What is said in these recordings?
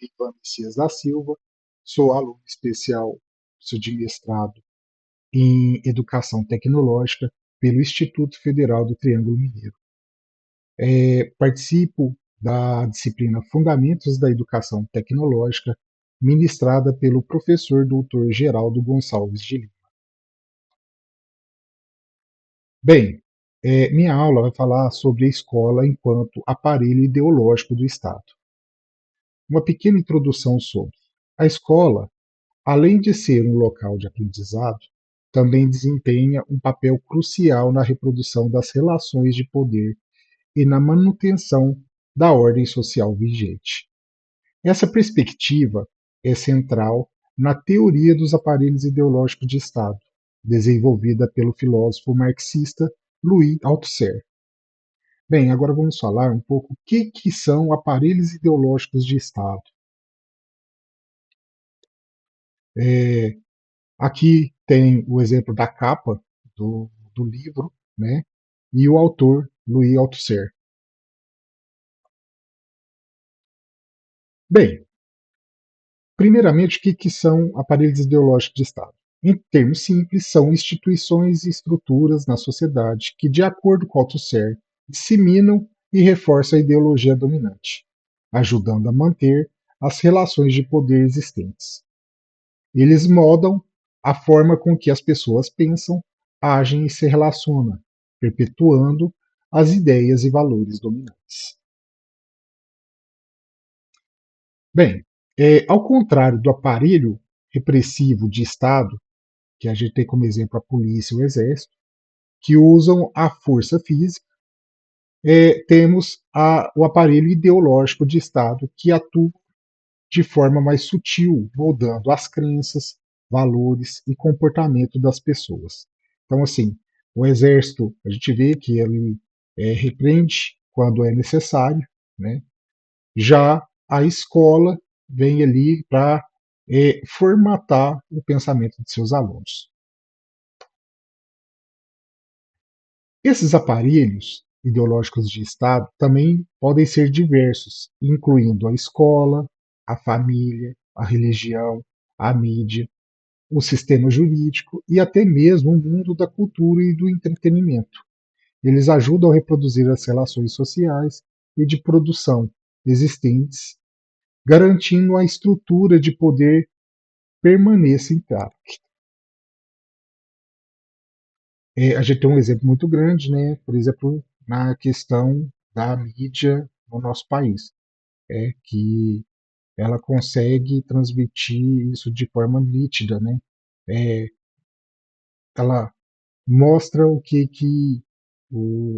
Ivan Messias da Silva, sou aluno especial, sou de mestrado em Educação Tecnológica pelo Instituto Federal do Triângulo Mineiro. Participo da disciplina Fundamentos da Educação Tecnológica, ministrada pelo professor Dr. Geraldo Gonçalves de Lima. Bem, minha aula vai falar sobre a escola enquanto aparelho ideológico do Estado. Uma pequena introdução sobre. A escola, além de ser um local de aprendizado, também desempenha um papel crucial na reprodução das relações de poder e na manutenção da ordem social vigente. Essa perspectiva é central na teoria dos aparelhos ideológicos de Estado, desenvolvida pelo filósofo marxista Louis Althusser. Bem, agora vamos falar um pouco o que são aparelhos ideológicos de Estado. É, Aqui tem o exemplo da capa do livro, né? E o autor, Louis Althusser. Bem, primeiramente, o que são aparelhos ideológicos de Estado? Em termos simples, são instituições e estruturas na sociedade que, de acordo com Althusser, disseminam e reforçam a ideologia dominante, ajudando a manter as relações de poder existentes. Eles moldam a forma com que as pessoas pensam, agem e se relacionam, perpetuando as ideias e valores dominantes. Bem, ao contrário do aparelho repressivo de Estado, que a gente tem como exemplo a polícia e o exército, que usam a força física, temos o aparelho ideológico de Estado que atua de forma mais sutil, moldando as crenças, valores e comportamento das pessoas. Então, assim, o exército, a gente vê que ele repreende quando é necessário, né? Já a escola vem ali para formatar o pensamento de seus alunos. Esses aparelhos ideológicos de Estado também podem ser diversos, incluindo a escola, a família, a religião, a mídia, o sistema jurídico e até mesmo o mundo da cultura e do entretenimento. Eles ajudam a reproduzir as relações sociais e de produção existentes, garantindo a estrutura de poder permaneça intacta. A gente tem um exemplo muito grande, né? Por exemplo, na questão da mídia no nosso país, que ela consegue transmitir isso de forma nítida, né? É, ela mostra o que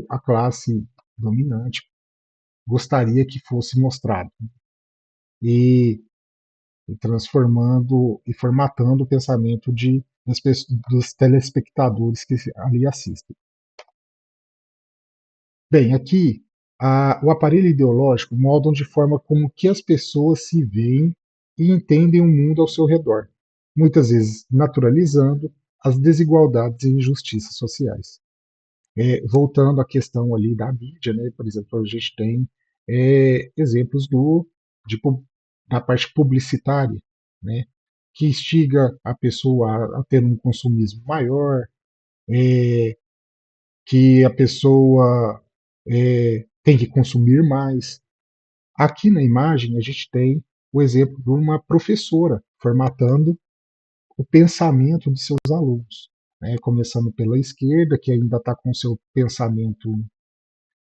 a classe dominante gostaria que fosse mostrado, e, e transformando e formatando o pensamento dos telespectadores que ali assistem. Bem, aqui o aparelho ideológico moldam de forma como que as pessoas se veem e entendem o mundo ao seu redor, muitas vezes naturalizando as desigualdades e injustiças sociais. Voltando à questão ali da mídia, né, por exemplo, a gente tem exemplos de, da parte publicitária, né, que instiga a pessoa a ter um consumismo maior, é, que a pessoa tem que consumir mais. Aqui na imagem a gente tem o exemplo de uma professora formatando o pensamento de seus alunos, né? Começando pela esquerda, que ainda está com seu pensamento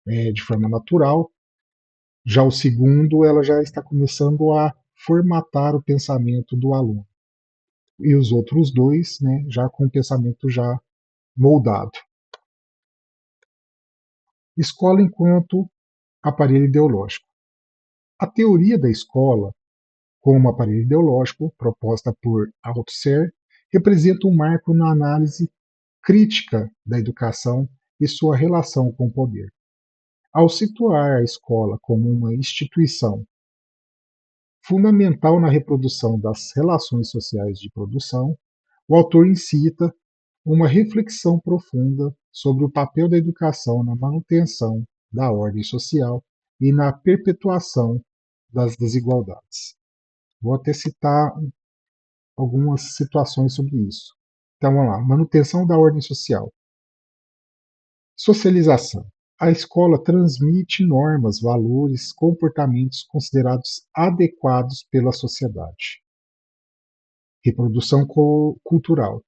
de forma natural, já o segundo, ela já está começando a formatar o pensamento do aluno. E os outros dois, né, já com o pensamento já moldado. Escola enquanto aparelho ideológico. A teoria da escola como aparelho ideológico, proposta por Althusser, representa um marco na análise crítica da educação e sua relação com o poder. Ao situar a escola como uma instituição fundamental na reprodução das relações sociais de produção, o autor incita uma reflexão profunda sobre o papel da educação na manutenção da ordem social e na perpetuação das desigualdades. Vou até citar algumas situações sobre isso. Então vamos lá, manutenção da ordem social. Socialização. A escola transmite normas, valores, comportamentos considerados adequados pela sociedade. Reprodução cultural.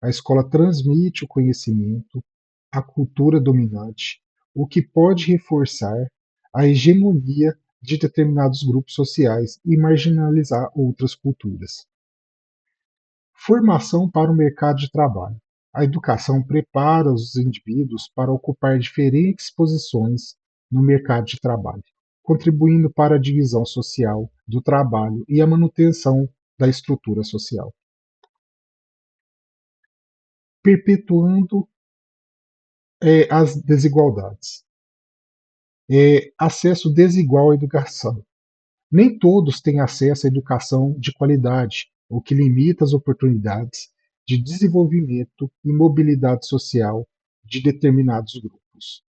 A escola transmite o conhecimento, a cultura dominante, o que pode reforçar a hegemonia de determinados grupos sociais e marginalizar outras culturas. Formação para o mercado de trabalho. A educação prepara os indivíduos para ocupar diferentes posições no mercado de trabalho, contribuindo para a divisão social do trabalho e a manutenção da estrutura social, perpetuando as desigualdades. Acesso desigual à educação. Nem todos têm acesso à educação de qualidade, o que limita as oportunidades de desenvolvimento e mobilidade social de determinados grupos.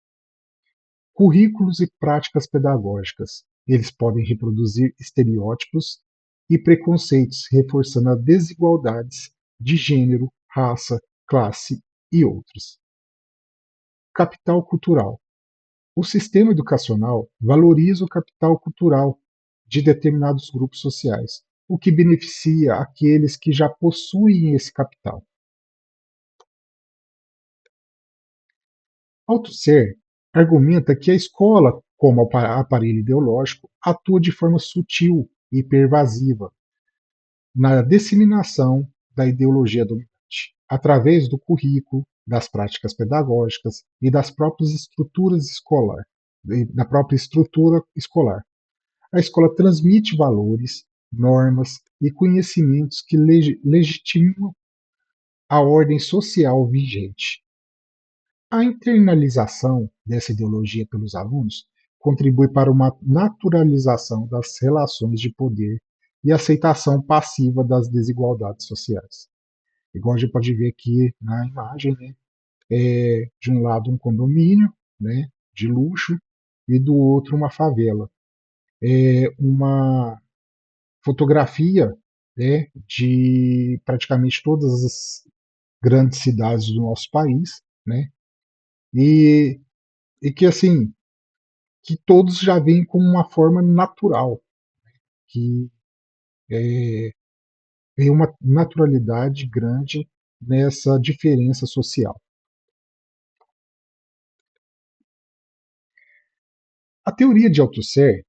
Currículos e práticas pedagógicas. Eles podem reproduzir estereótipos e preconceitos, reforçando as desigualdades de gênero, raça, classe e outros. Capital cultural. O sistema educacional valoriza o capital cultural de determinados grupos sociais, o que beneficia aqueles que já possuem esse capital. Althusser argumenta que a escola, como aparelho ideológico, atua de forma sutil e pervasiva na disseminação da ideologia dominante, através do currículo, das práticas pedagógicas e das próprias estruturas escolar, da própria estrutura escolar. A escola transmite valores, normas e conhecimentos que legitimam a ordem social vigente. A internalização dessa ideologia pelos alunos contribui para uma naturalização das relações de poder e aceitação passiva das desigualdades sociais. Igual a gente pode ver aqui na imagem, né, de um lado um condomínio, né, de luxo e do outro uma favela. Uma fotografia, né, de praticamente todas as grandes cidades do nosso país, né, e, e que assim que todos já vêm com uma forma natural, que tem uma naturalidade grande nessa diferença social. A teoria de Althusser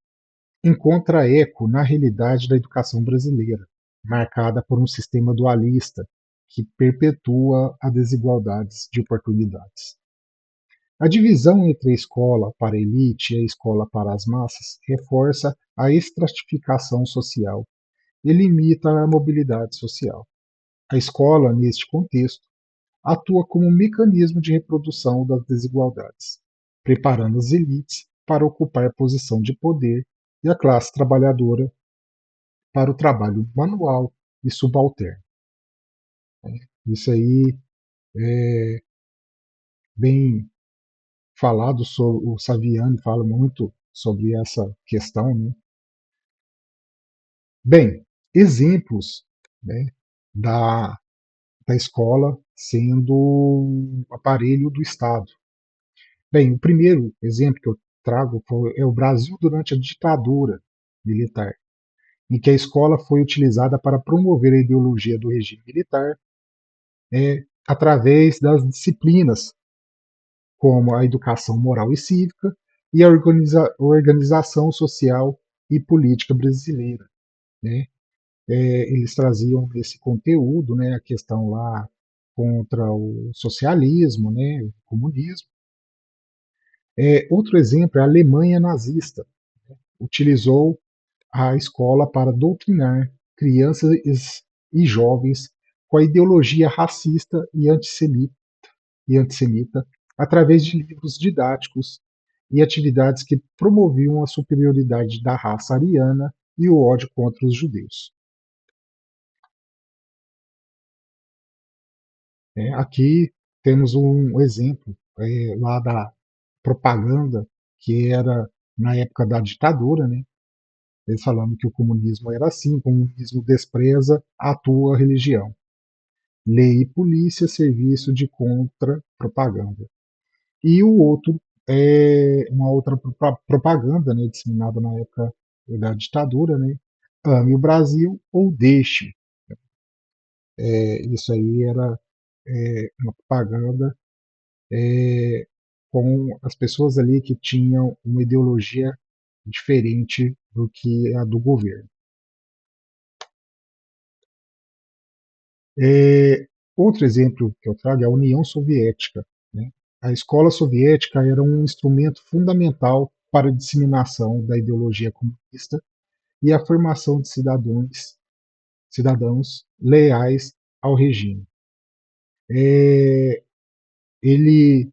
encontra eco na realidade da educação brasileira, marcada por um sistema dualista que perpetua as desigualdades de oportunidades. A divisão entre a escola para a elite e a escola para as massas reforça a estratificação social e limita a mobilidade social. A escola, neste contexto, atua como um mecanismo de reprodução das desigualdades, preparando as elites para ocupar posição de poder e a classe trabalhadora para o trabalho manual e subalterno. Isso aí é bem falado, o Saviani fala muito sobre essa questão, né? Bem, exemplos, né, da, da escola sendo um aparelho do Estado. Bem, o primeiro exemplo que eu trago é o Brasil durante a ditadura militar, em que a escola foi utilizada para promover a ideologia do regime militar através das disciplinas como a educação moral e cívica e a organização social e política brasileira, né? Eles traziam esse conteúdo, né, a questão lá contra o socialismo, né, o comunismo. Outro exemplo é a Alemanha nazista, utilizou a escola para doutrinar crianças e jovens com a ideologia racista e antissemita através de livros didáticos e atividades que promoviam a superioridade da raça ariana e o ódio contra os judeus. Aqui temos um exemplo lá da propaganda que era na época da ditadura, né? eles falando que o comunismo era assim, o comunismo despreza a tua religião. Lei e polícia, serviço de contra-propaganda. E o outro é uma outra propaganda, né, disseminada na época da ditadura, né? Ame o Brasil ou deixe. Isso aí era uma propaganda com as pessoas ali que tinham uma ideologia diferente do que a do governo. É, outro exemplo que eu trago é a União Soviética. Né? A escola soviética era um instrumento fundamental para a disseminação da ideologia comunista e a formação de cidadãos leais ao regime. É, ele,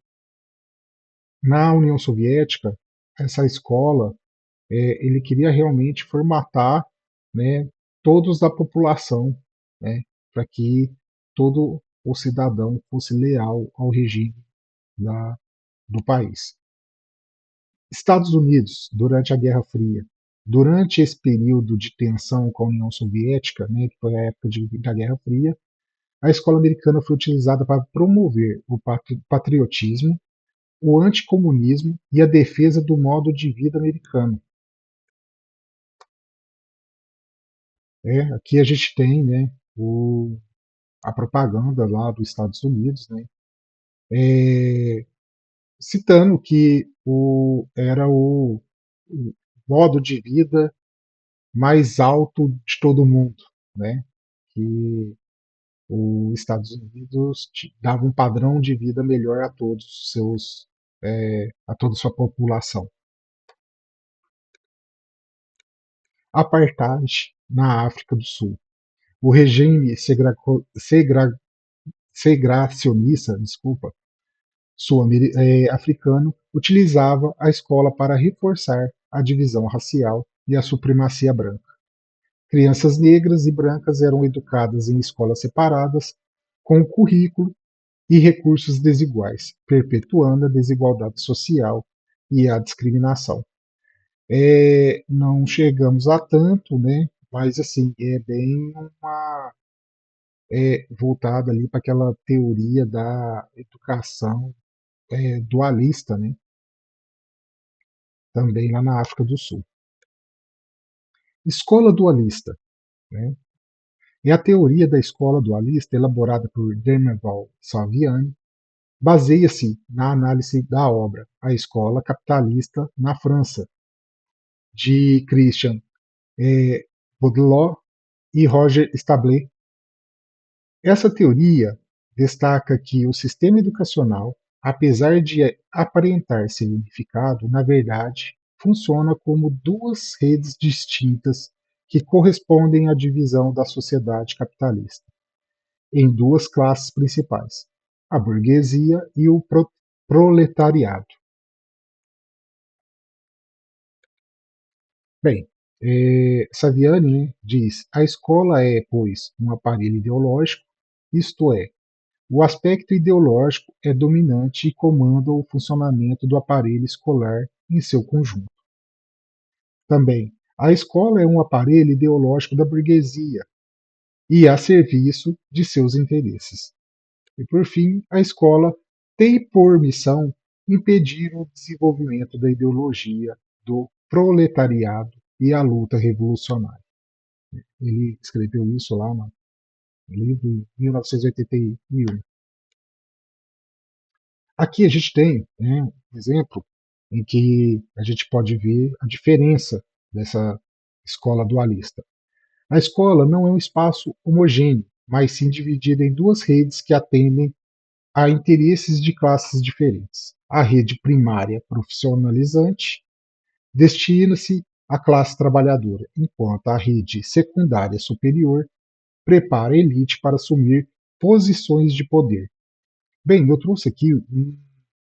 na União Soviética, essa escola, ele queria realmente formatar, né, todos da população, né, para que todo o cidadão fosse leal ao regime da, do país. Estados Unidos, durante a Guerra Fria, durante esse período de tensão com a União Soviética, né, que foi a época da Guerra Fria, a escola americana foi utilizada para promover o patriotismo, o anticomunismo e a defesa do modo de vida americano. Aqui a gente tem, né, a propaganda lá dos Estados Unidos, né, é, citando que era o modo de vida mais alto de todo mundo, né, que os Estados Unidos dava um padrão de vida melhor a todos os seus, a toda a sua população. Apartheid na África do Sul. O regime segregacionista, desculpa, sul-africano utilizava a escola para reforçar a divisão racial e a supremacia branca. Crianças negras e brancas eram educadas em escolas separadas, com currículo e recursos desiguais, perpetuando a desigualdade social e a discriminação. Não chegamos a tanto, né? Mas assim é bem uma voltada ali para aquela teoria da educação dualista, né? Também lá na África do Sul. Escola dualista, né? É a teoria da escola dualista elaborada por Dermeval Saviani, baseia-se na análise da obra A Escola Capitalista na França, de Christian Baudelot e Roger Stabler. Essa teoria destaca que o sistema educacional, apesar de aparentar ser unificado, na verdade funciona como duas redes distintas que correspondem à divisão da sociedade capitalista em duas classes principais, a burguesia e o proletariado. Bem, Saviani, né, diz: a escola é, pois, um aparelho ideológico, isto é, o aspecto ideológico é dominante e comanda o funcionamento do aparelho escolar em seu conjunto. Também, a escola é um aparelho ideológico da burguesia e a serviço de seus interesses. E, por fim, a escola tem por missão impedir o desenvolvimento da ideologia do proletariado e a luta revolucionária. Ele escreveu isso lá no livro em 1981. Aqui a gente tem, né, um exemplo em que a gente pode ver a diferença dessa escola dualista. A escola não é um espaço homogêneo, mas sim dividida em duas redes que atendem a interesses de classes diferentes. A rede primária profissionalizante destina-se à classe trabalhadora, enquanto a rede secundária superior prepara a elite para assumir posições de poder. Bem, eu trouxe aqui um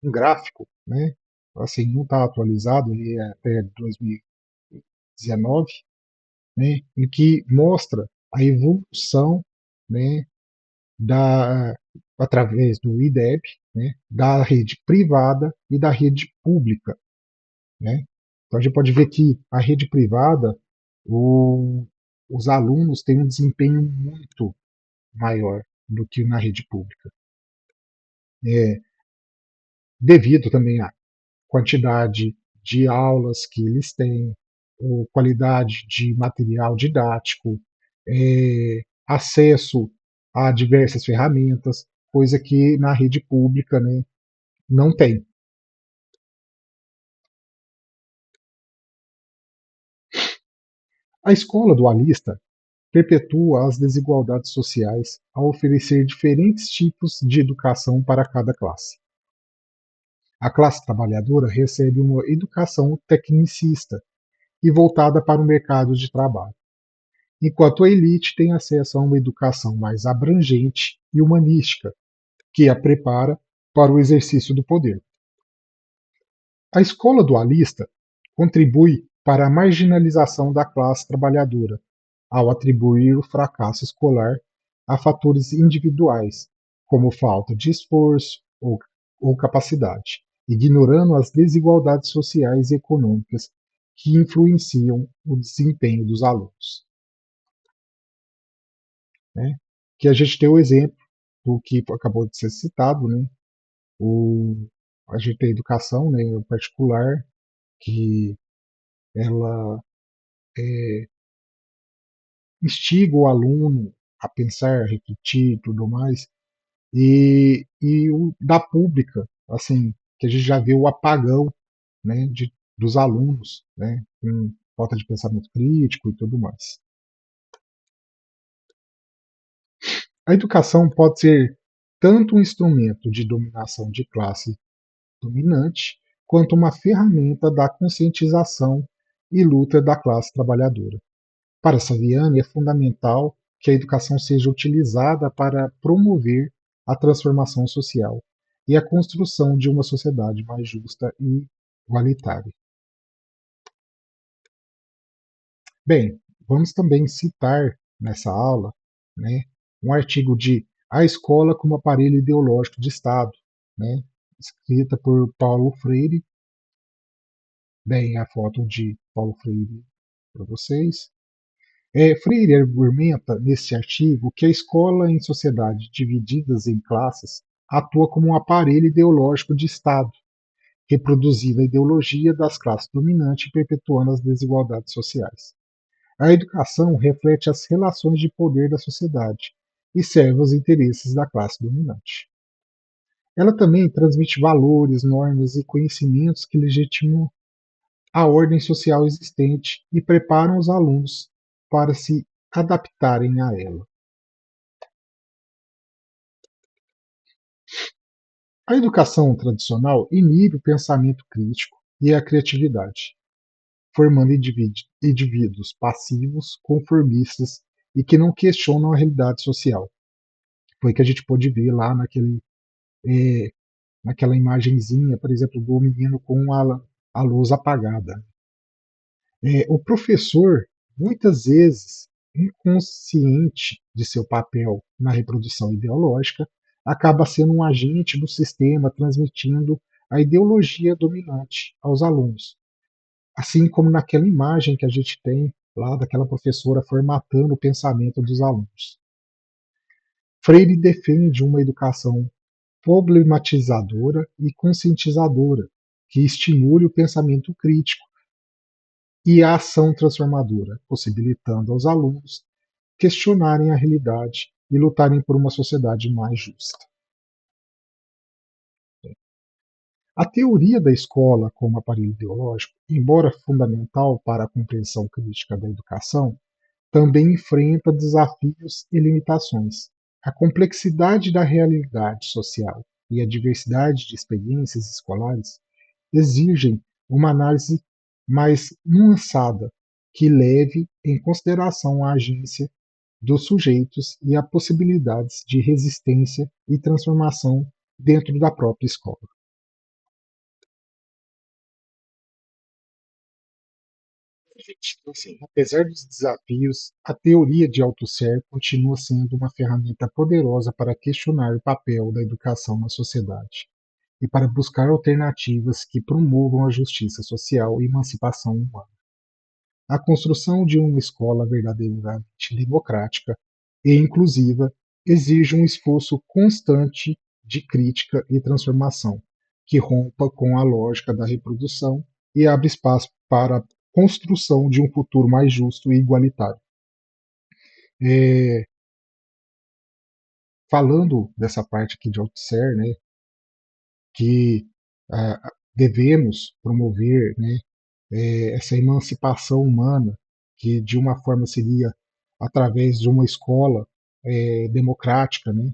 gráfico, né? Assim, não está atualizado, ele é até 2019, né? Em que mostra a evolução, né, da, através do IDEB, né, da rede privada e da rede pública. Né? Então a gente pode ver que a rede privada o- os alunos têm um desempenho muito maior do que na rede pública, é, devido também à quantidade de aulas que eles têm, ou qualidade de material didático, acesso a diversas ferramentas, coisa que na rede pública, né, não tem. A escola dualista perpetua as desigualdades sociais ao oferecer diferentes tipos de educação para cada classe. A classe trabalhadora recebe uma educação tecnicista e voltada para o mercado de trabalho, enquanto a elite tem acesso a uma educação mais abrangente e humanística, que a prepara para o exercício do poder. A escola dualista contribui para a marginalização da classe trabalhadora, ao atribuir o fracasso escolar a fatores individuais, como falta de esforço ou capacidade, ignorando as desigualdades sociais e econômicas que influenciam o desempenho dos alunos. Né? Que a gente tem o exemplo do que acabou de ser citado, né? o, a gente tem a educação, né, particular, que ela instiga o aluno a pensar, a refletir e tudo mais, e o da pública, assim, que a gente já vê o apagão, né, dos alunos, né, com falta de pensamento crítico e tudo mais. A educação pode ser tanto um instrumento de dominação de classe dominante, quanto uma ferramenta da conscientização e luta da classe trabalhadora. Para Saviani, é fundamental que a educação seja utilizada para promover a transformação social e a construção de uma sociedade mais justa e igualitária. Bem, vamos também citar nessa aula, né, um artigo de A Escola como Aparelho Ideológico de Estado, né, escrita por Paulo Freire. Bem, a foto de Paulo Freire para vocês. Freire argumenta nesse artigo que a escola em sociedades divididas em classes atua como um aparelho ideológico de Estado, reproduzindo a ideologia das classes dominantes e perpetuando as desigualdades sociais. A educação reflete as relações de poder da sociedade e serve aos interesses da classe dominante. Ela também transmite valores, normas e conhecimentos que legitimam a ordem social existente e preparam os alunos para se adaptarem a ela. A educação tradicional inibe o pensamento crítico e a criatividade, formando indivíduos passivos, conformistas e que não questionam a realidade social. Foi o que a gente pôde ver lá eh, naquela imagenzinha, por exemplo, do menino com a luz apagada. O professor, muitas vezes, inconsciente de seu papel na reprodução ideológica, acaba sendo um agente do sistema transmitindo a ideologia dominante aos alunos. Assim como naquela imagem que a gente tem lá daquela professora formatando o pensamento dos alunos. Freire defende uma educação problematizadora e conscientizadora, que estimule o pensamento crítico e a ação transformadora, possibilitando aos alunos questionarem a realidade e lutarem por uma sociedade mais justa. A teoria da escola como aparelho ideológico, embora fundamental para a compreensão crítica da educação, também enfrenta desafios e limitações. A complexidade da realidade social e a diversidade de experiências escolares exigem uma análise mais nuançada, que leve em consideração a agência dos sujeitos e as possibilidades de resistência e transformação dentro da própria escola. Então, assim, apesar dos desafios, a teoria de Althusser continua sendo uma ferramenta poderosa para questionar o papel da educação na sociedade e para buscar alternativas que promovam a justiça social e emancipação humana. A construção de uma escola verdadeiramente democrática e inclusiva exige um esforço constante de crítica e transformação, que rompa com a lógica da reprodução e abre espaço para a construção de um futuro mais justo e igualitário. É, falando dessa parte aqui de Althusser, né, que devemos promover, né, essa emancipação humana, que de uma forma seria através de uma escola democrática, né,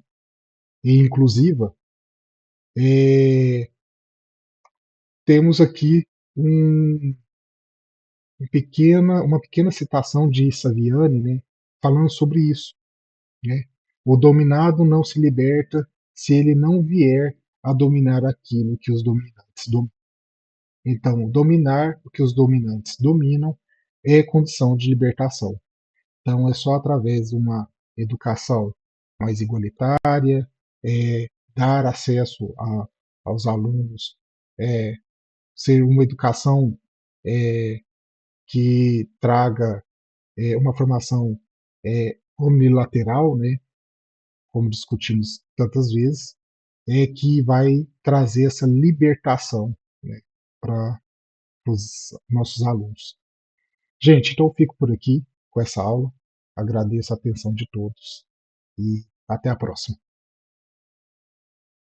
e inclusiva. Temos aqui um, uma pequena citação de Saviani, né, falando sobre isso. Né? O dominado não se liberta se ele não vier a dominar aquilo que os dominantes dominam. Então, dominar o que os dominantes dominam é condição de libertação. Então, é só através de uma educação mais igualitária, dar acesso aos alunos, é, ser uma educação é, que traga uma formação unilateral, né, como discutimos tantas vezes, que vai trazer essa libertação, né, para os nossos alunos. Gente, então eu fico por aqui com essa aula. Agradeço a atenção de todos e até a próxima.